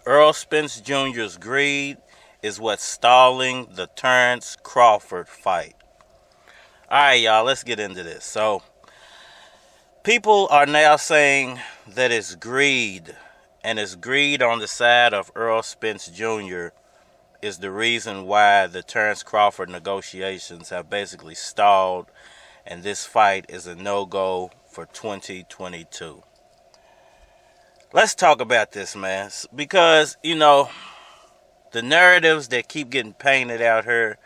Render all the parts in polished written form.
Errol Spence Jr.'s greed is what's stalling the Terence Crawford fight. Alright, y'all, let's get into this. So, people are now saying that it's greed, and it's greed on the side of Errol Spence Jr. is the reason why the Terence Crawford negotiations have basically stalled, and this fight is a no-go for 2022. Let's talk about this, man, because, the narratives that keep getting painted out here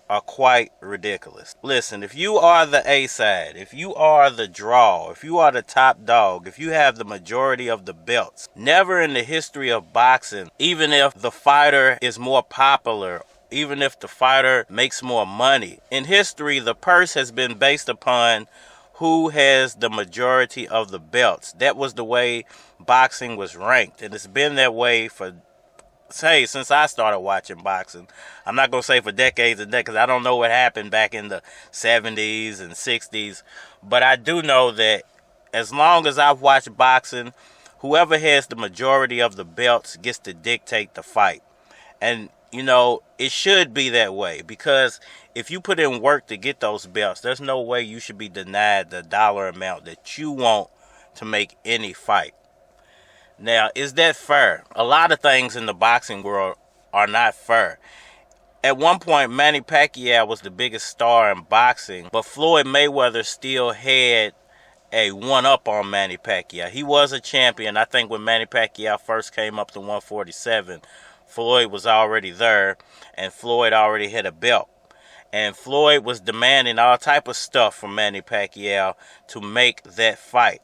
are quite ridiculous. Listen, if you are the A side, if you are the draw, if you are the top dog, if you have the majority of the belts, never in the history of boxing, even if the fighter is more popular, even if the fighter makes more money, in history the purse has been based upon who has the majority of the belts. That was the way boxing was ranked, and it's been that way for since I started watching boxing. I'm not going to say for decades and decades, because I don't know what happened back in the 70s and 60s. But I do know that as long as I've watched boxing, whoever has the majority of the belts gets to dictate the fight. And, it should be that way, because if you put in work to get those belts, there's no way you should be denied the dollar amount that you want to make any fight. Now, is that fair? A lot of things in the boxing world are not fair. At one point, Manny Pacquiao was the biggest star in boxing, but Floyd Mayweather still had a one-up on Manny Pacquiao. He was a champion. I think when Manny Pacquiao first came up to 147, Floyd was already there, and Floyd already had a belt. And Floyd was demanding all type of stuff from Manny Pacquiao to make that fight.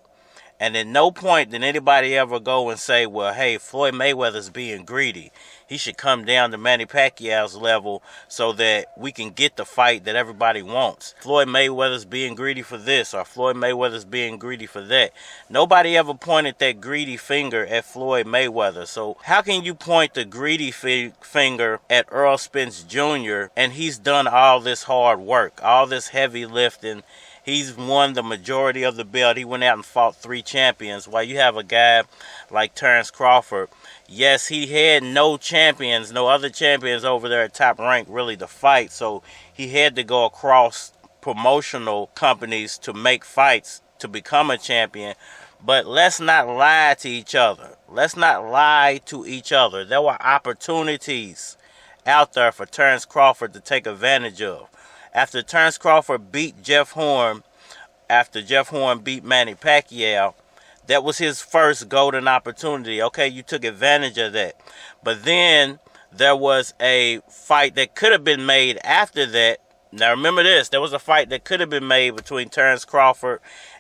And at no point did anybody ever go and say, well, hey, Floyd Mayweather's being greedy. He should come down to Manny Pacquiao's level so that we can get the fight that everybody wants. Floyd Mayweather's being greedy for this, or Floyd Mayweather's being greedy for that. Nobody ever pointed that greedy finger at Floyd Mayweather. So how can you point the greedy finger at Errol Spence Jr. and he's done all this hard work, all this heavy lifting? He's won the majority of the belt. He went out and fought 3 champions. While you have a guy like Terence Crawford, yes, he had no other champions over there at top rank really to fight. So he had to go across promotional companies to make fights to become a champion. But let's not lie to each other. Let's not lie to each other. There were opportunities out there for Terence Crawford to take advantage of. After Terence Crawford beat Jeff Horn, after Jeff Horn beat Manny Pacquiao, that was his first golden opportunity. Okay, you took advantage of that. But then there was a fight that could have been made after that. Now remember this, there was a fight that could have been made between Terence Crawford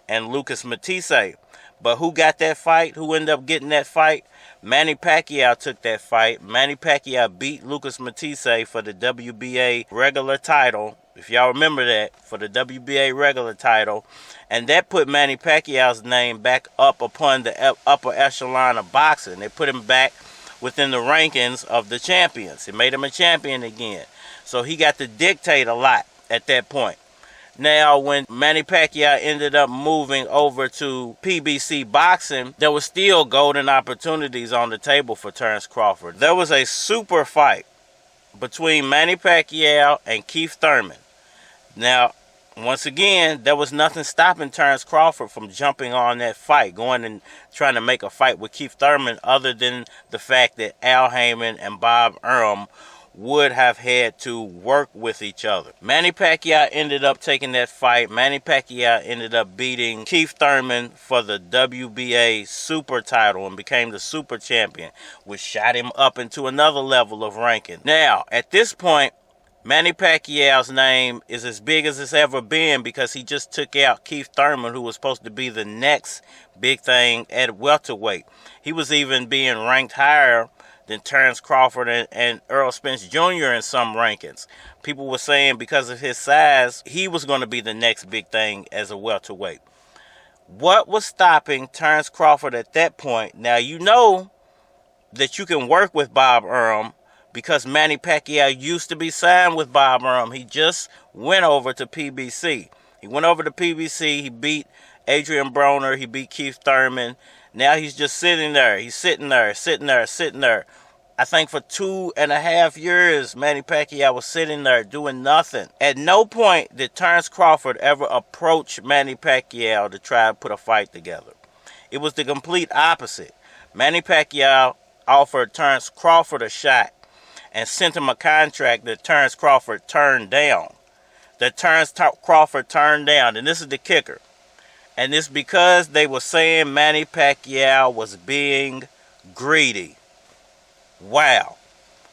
and Lucas Matisse. But who got that fight? Who ended up getting that fight? Manny Pacquiao took that fight. Manny Pacquiao beat Lucas Matisse for the WBA regular title. If y'all remember that, for the WBA regular title. And that put Manny Pacquiao's name back up upon the upper echelon of boxing. They put him back within the rankings of the champions. It made him a champion again. So he got to dictate a lot at that point. Now, when Manny Pacquiao ended up moving over to PBC boxing, there were still golden opportunities on the table for Terence Crawford. There was a super fight between Manny Pacquiao and Keith Thurman. Now, once again, there was nothing stopping Terence Crawford from jumping on that fight, going and trying to make a fight with Keith Thurman, other than the fact that Al Haymon and Bob Arum would have had to work with each other. Manny Pacquiao ended up taking that fight. Manny Pacquiao ended up beating Keith Thurman for the WBA super title and became the super champion, which shot him up into another level of ranking. Now, at this point, Manny Pacquiao's name is as big as it's ever been because he just took out Keith Thurman, who was supposed to be the next big thing at welterweight. He was even being ranked higher than Terence Crawford and Errol Spence Jr. in some rankings. People were saying because of his size, he was going to be the next big thing as a welterweight. What was stopping Terence Crawford at that point? Now, you know that you can work with Bob Arum, because Manny Pacquiao used to be signed with Bob Arum. He just went over to PBC. He went over to PBC. He beat Adrian Broner. He beat Keith Thurman. Now he's just sitting there. He's sitting there. I think for 2.5 years, Manny Pacquiao was sitting there doing nothing. At no point did Terence Crawford ever approach Manny Pacquiao to try to put a fight together. It was the complete opposite. Manny Pacquiao offered Terence Crawford a shot and sent him a contract that Terence Crawford turned down. And this is the kicker. And it's because they were saying Manny Pacquiao was being greedy. Wow.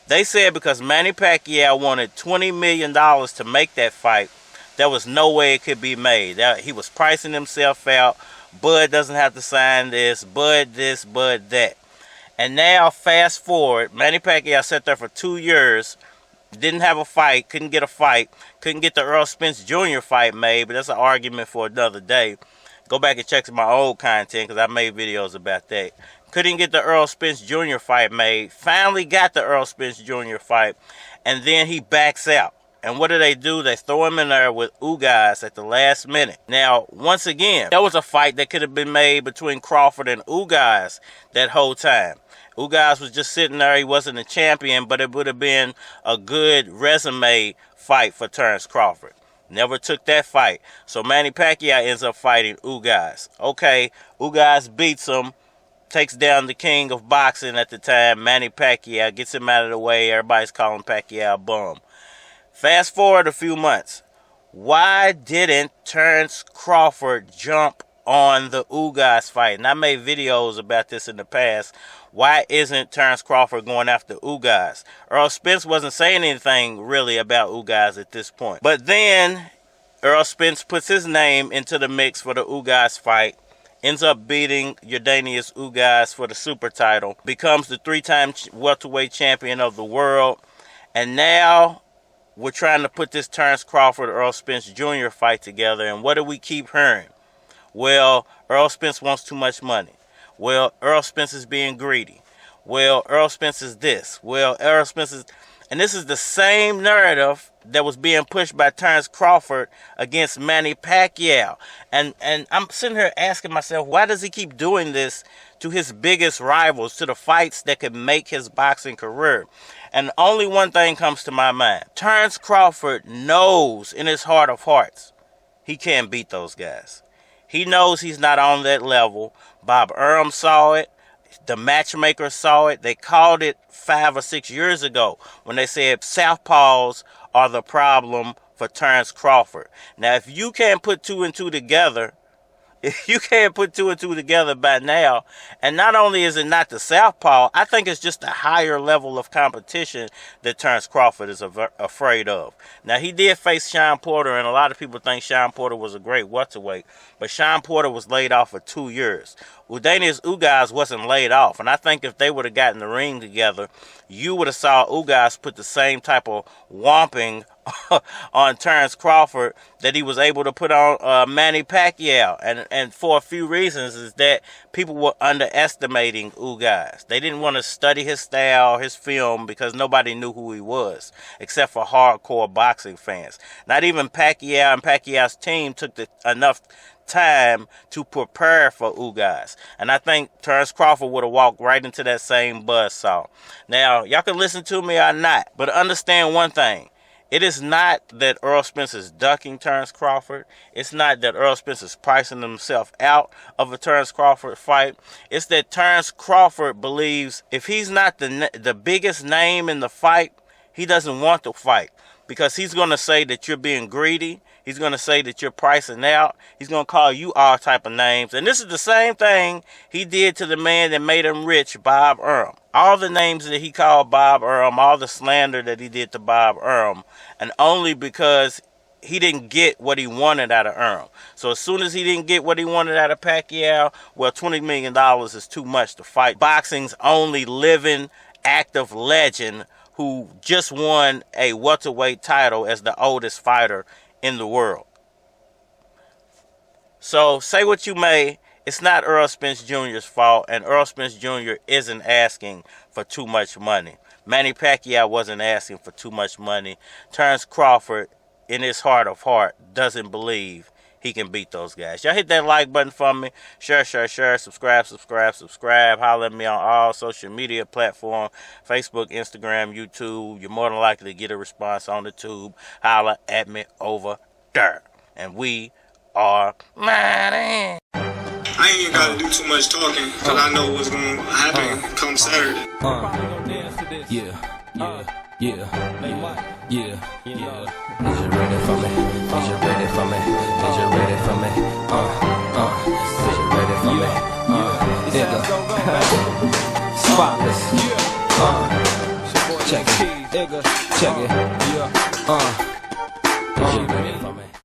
They said because Manny Pacquiao wanted $20 million to make that fight, there was no way it could be made. He was pricing himself out. Bud doesn't have to sign this. Bud this, Bud that. And now, fast forward, Manny Pacquiao sat there for 2 years, didn't have a fight, couldn't get the Errol Spence Jr. fight made, but that's an argument for another day. Go back and check my old content because I made videos about that. Couldn't get the Errol Spence Jr. fight made. Finally got the Errol Spence Jr. fight. And then he backs out. And what do? They throw him in there with Ugas at the last minute. Now, once again, there was a fight that could have been made between Crawford and Ugas that whole time. Ugas was just sitting there. He wasn't a champion, but it would have been a good resume fight for Terence Crawford. Never took that fight. So Manny Pacquiao ends up fighting Ugas. Okay, Ugas beats him, takes down the king of boxing at the time, Manny Pacquiao, gets him out of the way. Everybody's calling Pacquiao a bum. Fast forward a few months. Why didn't Terence Crawford jump on the Ugas fight? And I made videos about this in the past. Why isn't Terence Crawford going after Ugas? Errol Spence wasn't saying anything really about Ugas at this point. But then Errol Spence puts his name into the mix for the Ugas fight. Ends up beating Yordenis Ugas for the super title. Becomes the 3-time welterweight champion of the world. And now we're trying to put this Terence Crawford Errol Spence Jr. fight together. And what do we keep hearing? Well, Errol Spence wants too much money. Well, Errol Spence is being greedy. Well, Errol Spence is this. Well, Errol Spence is... And this is the same narrative that was being pushed by Terence Crawford against Manny Pacquiao. And I'm sitting here asking myself, why does he keep doing this to his biggest rivals, to the fights that could make his boxing career? And only one thing comes to my mind. Terence Crawford knows in his heart of hearts he can't beat those guys. He knows he's not on that level. Bob Arum saw it. The matchmaker saw it. They called it 5 or 6 years ago when they said southpaws are the problem for Terence Crawford. Now, if you can't put 2 and 2 together, by now, and not only is it not the southpaw, I think it's just a higher level of competition that Terence Crawford is afraid of. Now, he did face Shawn Porter, and a lot of people think Shawn Porter was a great welterweight, but Shawn Porter was laid off for 2 years. Yordenis Ugas wasn't laid off, and I think if they would have gotten the ring together, you would have saw Ugas put the same type of whomping on Terence Crawford that he was able to put on Manny Pacquiao. And for a few reasons is that people were underestimating Ugas. They didn't want to study his style, his film, because nobody knew who he was, except for hardcore boxing fans. Not even Pacquiao and Pacquiao's team took enough time to prepare for Ugas. And I think Terence Crawford would have walked right into that same buzzsaw. Now, y'all can listen to me or not, but understand one thing. It is not that Errol Spence is ducking Terence Crawford. It's not that Errol Spence is pricing himself out of a Terence Crawford fight. It's that Terence Crawford believes if he's not the biggest name in the fight, he doesn't want to fight. Because he's going to say that you're being greedy. He's going to say that you're pricing out. He's going to call you all type of names. And this is the same thing he did to the man that made him rich, Bob Arum. All the names that he called Bob Arum, all the slander that he did to Bob Arum, and only because he didn't get what he wanted out of Arum. So as soon as he didn't get what he wanted out of Pacquiao, well, $20 million is too much to fight boxing's only living, active legend who just won a welterweight title as the oldest fighter in the world. So say what you may, it's not Errol Spence Jr.'s fault, and Errol Spence Jr. isn't asking for too much money. Manny Pacquiao wasn't asking for too much money. Terence Crawford, in his heart of heart, doesn't believe he can beat those guys. Y'all hit that like button for me. Share, subscribe. Holler at me on all social media platforms, Facebook, Instagram, YouTube. You're more than likely to get a response on the tube. Holler at me over there. And we are Manny. I ain't even got to do too much talking, because I know what's going to happen come Saturday. Yeah. Is you ready for me? Is you ready for me? Is you ready for me? Is you ready for me? Nigga. Spotless. Check it. Is you ready for me?